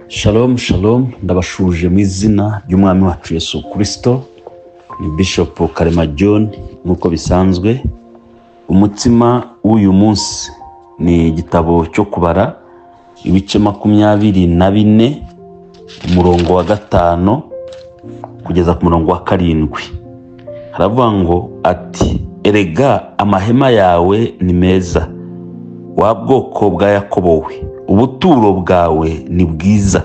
Shalom shalom, ndabashuje mu izina ry'umwami wacu Yesu Kristo. Ni Bishop Karema John nk'uko bisanzwe. Umutsima w'uyu munsi ni igitabo cyo kubara ibice 24 umurongo wa 5 kugeza ku murongo wa 7. Haravuga ngo ati erega amahema yawe ni meza, wa bwoko bwa Yakobo we, ubuturo bwawe ni bwiza,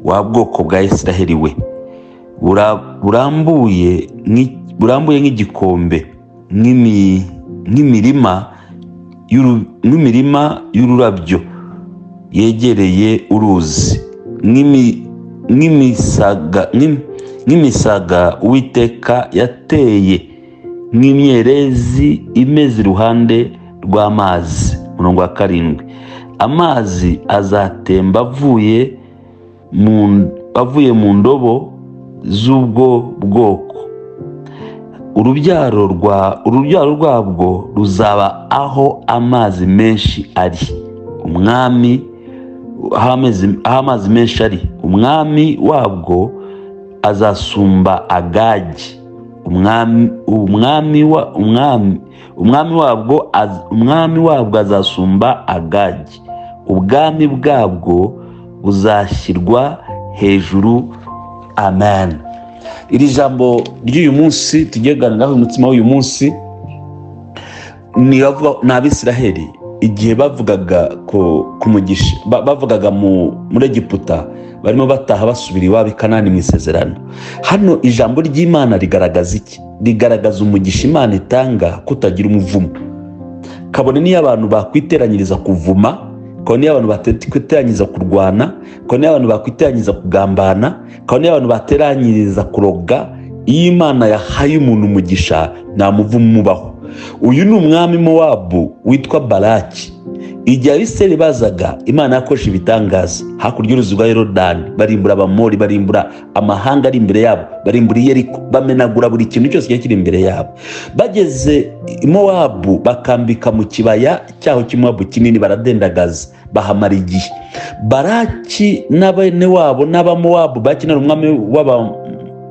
wa bwoko bwa Isiraheli we, burambuye nk'igikombe, nk'imirima y'ururabyo yegereye uruzi, nk'imisaga Uwiteka yateye, nk'imyerezi imeze iruhande rw'amazi. Murongo wa 7, amazi azatemba avuye mu ndobo z'ubwo bwoko, urubyaro rwabwo ruzaba aho amazi menshi ari, aho amazi menshi ari, umwami wabwo azasumba Agagi, umwami wabwo azasumba Agagi, ubwami bwabwo buzashyirwa hejuru. Amen. Iri jambo ry'uyu munsi tugiye kuganiraho, umutsima w'uyu munsi ni Abisiraheli igihe bavugaga ku mugisha, bavugaga muri Egiputa, barimo bataha basubira iwabo i Kanani mu isezerano. Hano ijambo ry'Imana rigaragaza iki? Rigaragaza umugisha Imana itanga kutagira umuvumo. Kabone niyo abantu bakwiteranyiriza kuvuma, kabone niyo abantu bakwiteranyiriza kurwana, kabone niyo abantu bakwiteranyiriza kugambana, kabone niyo abantu bateranyiriza kuroga, iyo Imana yahaye umuntu umugisha nta muvumo umubaho. Uyu ni umwami Mowabu witwa Balaki. Igihe Abisirayeli bazaga, Imana yakoresha ibitangaza hakurya y'uruzi rwa Yorodani, barimbura Abamori, barimbura amahanga ari imbere yabo, barimbura Yeriko, bamenagura buri kintu cyose kiri imbere yabo. Bageze i Mowabu bakambika mu kibaya cyaho cy'Imowabu kinini, baradendagaza, bahamara igihe. Balaki n'abene wabo n'Abamowabu bakinana umwami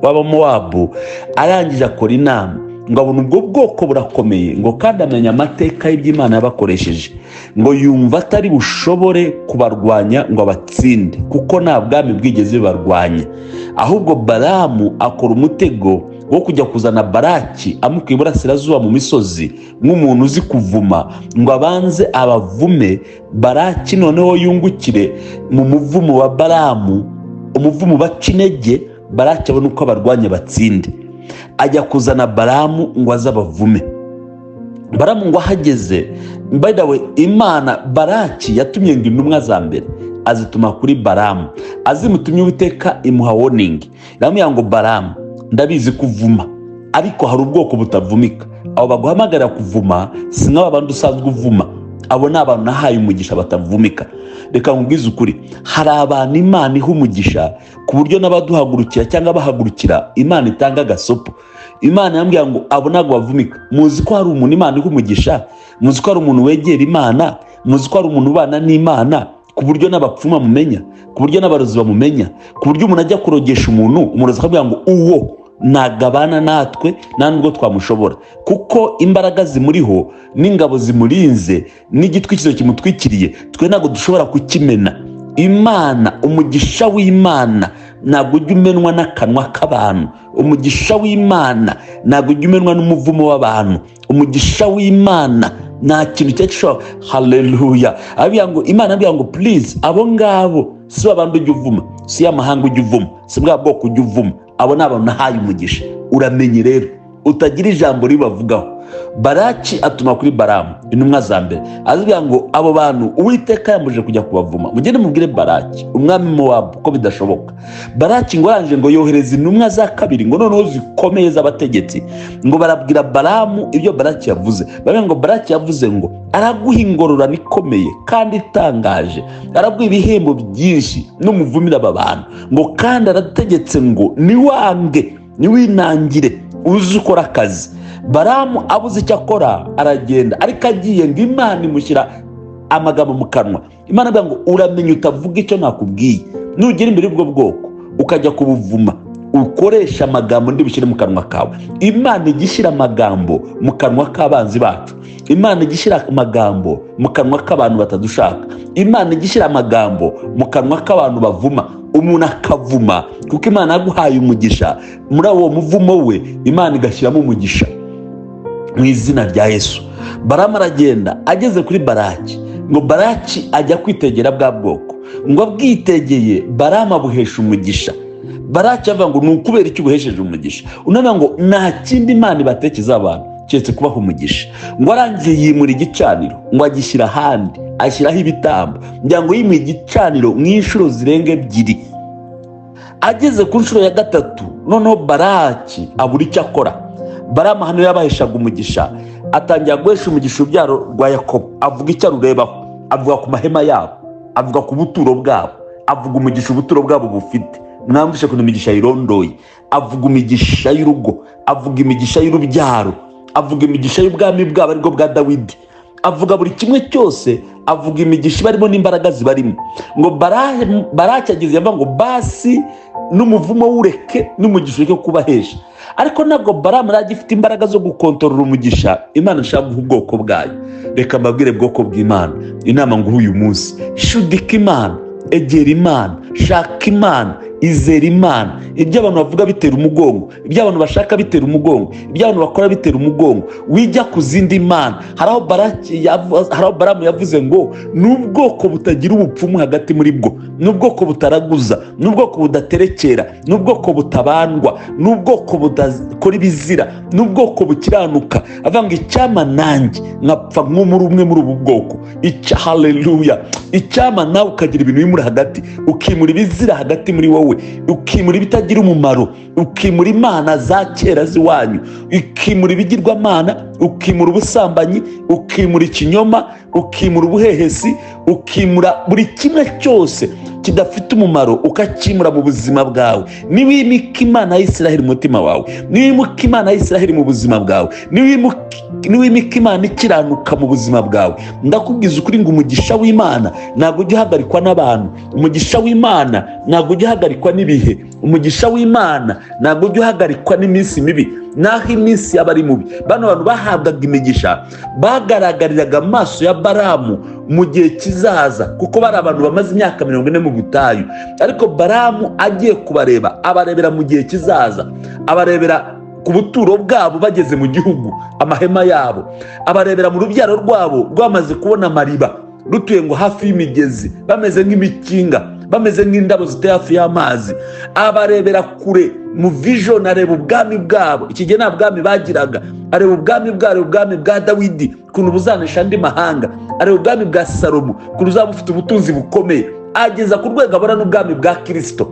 w'Abamowabu, arangije akora inama ngo abona ubwo bwoko burakomeye, ngo kandi amenya amateka y'iby'Imana yabakoresheje, ngo yumva atari bushobore kubarwanya ngo abatsinde, kuko nta bwami bwigeze bibarwanya. Ahubwo Balamu akora umutego wo kujya kuzana Balaki amukuye iburasirazuba mu misozi nk'umuntu uzi kuvuma, ngo abanze abavume, Balaki noneho yungukire mu muvumo wa Balamu, umuvumo baca intege, Balaki abona uko abarwanya batsinde. Ajya kuzana Balamu ngo aze abavume. Balamu ngo ahageze, by the way, Imana Balaki yatumye ngo intumwa za mbere azituma kuri Balamu, azimutumye Uwiteka imuha warning, iramubwira ngo Balamu, ndabizi kuvuma, ariko hari ubwoko butavumika. Abo baguhamagarira kuvuma si nk'abandi usanzwe uvuma, abo ni abantu nahaye umugisha batavumika. Reka nkubwize ukuri, hari abantu Imana iha umugisha ku buryo n'abaduhagurukira cyangwa bahagurukira Imana itanga agasopo. Imana yambwira ngo abo ntabwo bavumika. Muzi ko hari umuntu Imana iha umugisha, muzi ko hari umuntu wegera Imana, muzi ko hari umuntu ubana n'Imana ku buryo n'abapfuma mumenya, ku buryo n'abarozi bamumenya, ku buryo umuntu ajya kurogesha umurozi akabwira ngo uwo nagabana natwe nta nubwo twamushobora, kuko imbaraga zimuriho n'ingabo zimurinze n'igitwikizo kimutwikiriye, twe ntabwo dushobora kukimena. Imana, umugisha w'Imana ntabwo ujya umenwa n'akanwa k'abantu, umugisha w'Imana ntabwo ujya umenwa n'umuvumo w'abantu, umugisha w'Imana nta kintu cyashobora. Haleluya. Imana abwira ngo please, abo ngabo si abantu ujya uvuma, si amahanga ujya uvuma, si bwa bwoko ujya uvuma, abo ni abantu nahaye umugisha. Uramenye rero utagira ijambo ribavugaho. Balaki atuma kuri Balamu intumwa za mbere, azibwira ngo abo bantu Uwiteka yamuje kujya kubavuma, mugende mubwire Balaki umwami Mowabu ko bidashoboka. Balaki ngo arangije ngo yohereza intumwa za kabiri, ngo noneho zikomeye z'abategetsi, ngo barabwira Balamu ibyo Balaki yavuze. Baravuga ngo Balaki yavuze ngo araguha ingororano ikomeye kandi itangaje, araguha ibihembo byinshi n'umuvumira aba bantu, ngo kandi arategetse ngo niwange niwinangire uzi ukora akazi. Balamu abuze icyo akora aragenda, ariko agiye ngo Imana imushyira amagambo mu kanwa. Imana avuga ngo uramenye utavuga icyo nakubwiye. nugera imbere y'ubwo bwoko ukajya kubuvuma, ukoresha amagambo ndi bushyire mu kanwa kawe. Imana igishyira amagambo mu kanwa k'abanzi bacu, Imana igishyira amagambo mu kanwa k'abantu batadushaka, Imana igishyira amagambo mu kanwa k'abantu bavuma. Umuntu akavuma kuko Imana yaguhaye umugisha, muri uwo muvumo we Imana igashyiramo umugisha mu izina rya Yesu. Balamu aragenda, ageze kuri Balaki, ngo Balaki ajya kwitegera bwa bwoko, ngo abwitegeye Balamu abuhesha umugisha. Balaki avuga ngo ni ukubera icyo ubuhesheje umugisha. Unavuga ngo nta kindi Imana ibatekeza abantu keretse kubaha umugisha. Ngo arangiye yimura igicaniro, ngo agishyira ahandi, ashyiraho ibitambo, ngira ngo yimuye igicaniro nk'inshuro zirenga 2. Ageze ku nshuro ya 3, noneho Balaki abura icyo akora. Balamu hano yabaheshaga umugisha, atangira guhesha umugisha urubyaro rwa Yakobo. Avuga icyo arurebaho, avuga ku mahema yabo, avuga ku buturo bwabo, avuga umugisha ubuturo bwabo bufite. Mwambishe ku imigisha yirondoye, avuga imigisha y'urugo, avuga imigisha y'urubyaro, avuga imigisha y'ubwami bwabo ariko bwa Dawidi, avuga buri kimwe cyose, avuga imigisha barimo n'imbaraga zibarimo. Ngo Balaki ageze yavuga ngo basi n'umuvumo w'ureke n'umugisha ureke kubahesha. Ariko ntabwo Balamu yari agifite imbaraga zo gukontorora umugisha Imana ishaka guha ubwoko bwayo. Reka mbabwire bwoko bw'Imana, inama nguha uyu munsi: shudika Imana, egera Imana, shaka Imana, izera Imana. Ibyo abantu bavuga bitera umugongo, ibyo abantu bashaka bitera umugongo, ibyo abantu bakora bitera umugongo, wijya ku zindi mana. Hari aho Balamu yavuze ngo n'ubwoko butagira ubupfumu hagati muri bwo, n'ubwoko butaraguza, n'ubwoko budaterekera, n'ubwoko butabandwa, n'ubwoko budakora ibizira, n'ubwoko bukiranuka. Avuga ngo icyama nanjye nkapfa nk'umuri umwe muri ubu bwoko. Haleluya! Icyama nawe ukagira ibintu bimuri hagati, ukimura ibizira hagati muri wowe, ukimura ibitagira umumaro, ukimura imana za kera z'iwanyu, ukimura ibigirwamana, ukimura ubusambanyi, ukimura ikinyoma, ukimura ubuhehesi, ukimura buri kimwe cyose kidafite umumaro, ukakimura mu buzima bwawe. Niwimika Imana ya Isiraheli mu mutima wawe, niwimika Imana ya Isiraheli mu buzima bwawe, niwimika Imana ikiranuka mu buzima bwawe, ndakubwiza ukuri ngo umugisha w'Imana ntabwo ujya uhagarikwa n'abantu, umugisha w'Imana ntabwo ujya uhagarikwa n'ibihe, umugisha w'Imana ntabwo ujya uhagarikwa n'iminsi mibi. Naho iminsi yaba ari mubi, bano bantu bahabwaga imigisha bagaragariraga amaso ya Balamu mu gihe kizaza, kuko bari abantu bamaze imyaka 40 mu butayu. Ariko Balamu agiye kubareba, abarebera mu gihe kizaza, abarebera ku buturo bwabo bageze mu gihugu, amahema yabo, abarebera mu rubyaro rwabo rwamaze kubona amariba, rutuye ngo hafi y'imigezi, bameze nk'imikinga, bameze nk'indabo ziteye hafi y'amazi. Abarebera kure mu vision, areba ubwami bwabo. Iki gihe nta bwami bagiraga, areba ubwami bwabo, ubwami bwa Dawidi kuntu buzanisha andi mahanga, areba ubwami bwa Salomo kuntu buzaba bufite ubutunzi bukomeye, ageza ku rwego abona n'ubwami bwa Kristo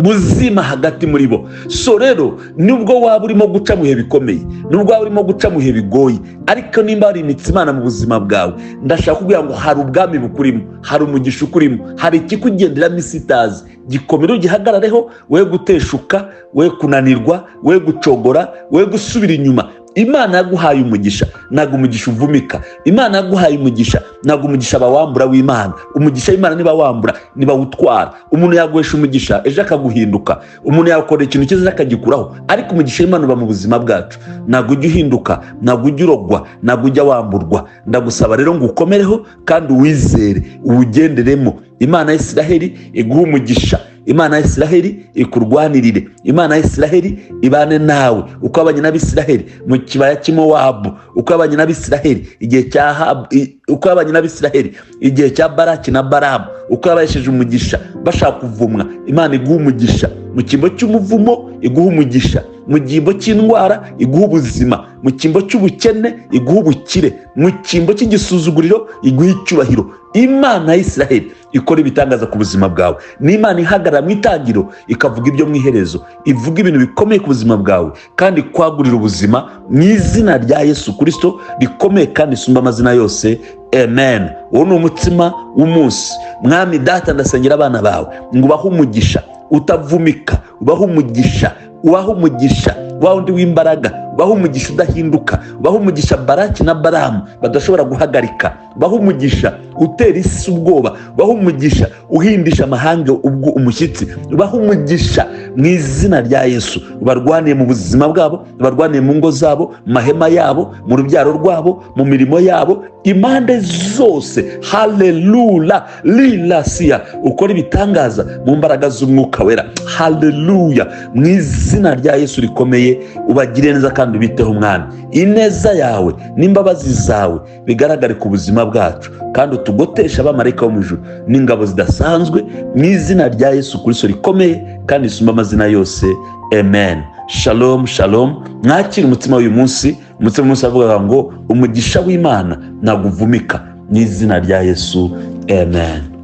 buzima hagati muri bo. So rero nubwo waba urimo guca mu bihe bikomeye, nubwo waba urimo guca mu bihe bigoye, ariko nimba hari imitsi Imana mu buzima bwawe, ndashaka kugira ngo hari ubwami bukurimo, hari umugisha ukurimo, hari ikikugenderamo isitazi. Gikomere ugihagarareho, we guteshuka, we kunanirwa, we gucogora, we gusubira inyuma. Imana yaguhaye umugisha, ntabwo umugisha uvumika. Imana yaguhaye umugisha, ntabwo umugisha bawambura w'Imana. Umugisha w'Imana niba wambura, niba utwara. Umuntu yaguhesha umugisha ejo akaguhinduka, umuntu yakora ikintu cyiza akagikuraho, ariko umugisha w'Imana uba mu buzima bwacu. Ntabwo ujya uhinduka, ntabwo ujya urogwa, ntabwo ujya wamburwa. Ndagusaba rero ngo ukomereho kandi uwizere, uwugenderemo. Imana ya Isiraheli iguha umugisha, Imana ya Isiraheli ikurwanirire, Imana ya Isiraheli ibane nawe. Uko abanye n'Abisiraheli mu kibaya cy'Imowabu, uko abanye n'Abisiraheli igihe cya Ahabu, uko abanye n'Abisiraheli igihe cya Balaki na Balamu, uko yabahesheje umugisha bashaka kuvumwa, Imana iguha umugisha. Mu cyimbo cy'umuvumo iguha umugisha, mu cyimbo cy'indwara iguha ubuzima, mu cyimbo cy'ubukene iguha ubukire, mu cyimbo cy'igisuzuguriro iguha icyubahiro. Imana ya Isiraheli ikora ibitangaza ku buzima bwawe. Ni Imana ihagarara mu itangiro ikavuga ibyo mu iherezo, ivuga ibintu bikomeye ku buzima bwawe kandi kwagurira ubuzima mu izina rya Yesu Kristo rikomeye kandi isumba amazina yose. Amen. Uwo ni umutsima w'umunsi. Mwami Data, ndasengera abana bawe ngo ubahe umugisha utavumika, ubahe umugisha, ubahe umugisha wa wundi w'imbaraga, baha umugisha udahinduka, baha umugisha Baraki na Baramu badashobora guhagarika, baha umugisha utera isi ubwoba, baha umugisha uhindisha amahanga ubwo umushyitsi, baha umugisha mu izina rya Yesu. Barwaniye mu buzima bwabo, barwaniye mu ngo zabo, mu mahema yabo, mu rubyaro rwabo, mu mirimo yabo, impande zose. Haleluya, lilasiya, ukora ibitangaza mu mbaraga z'umwuka wera. Haleluya, mu izina rya Yesu rikomeye, ubagire neza kandi ubiteho Mwami. Ineza yawe n'imbabazi zawe bigaragare ku buzima bwacu, kandi utugotesha abamarayika bo mu ijuru n'ingabo zidasanzwe, mu izina rya Yesu Kristo rikomeye kandi risumba amazina yose. Amen. Shalom, shalom. Mwakire umutima w'uyu munsi. Umutima w'umunsi avuga ngo umugisha w'Imana naguvumika, mu izina rya Yesu. Amen.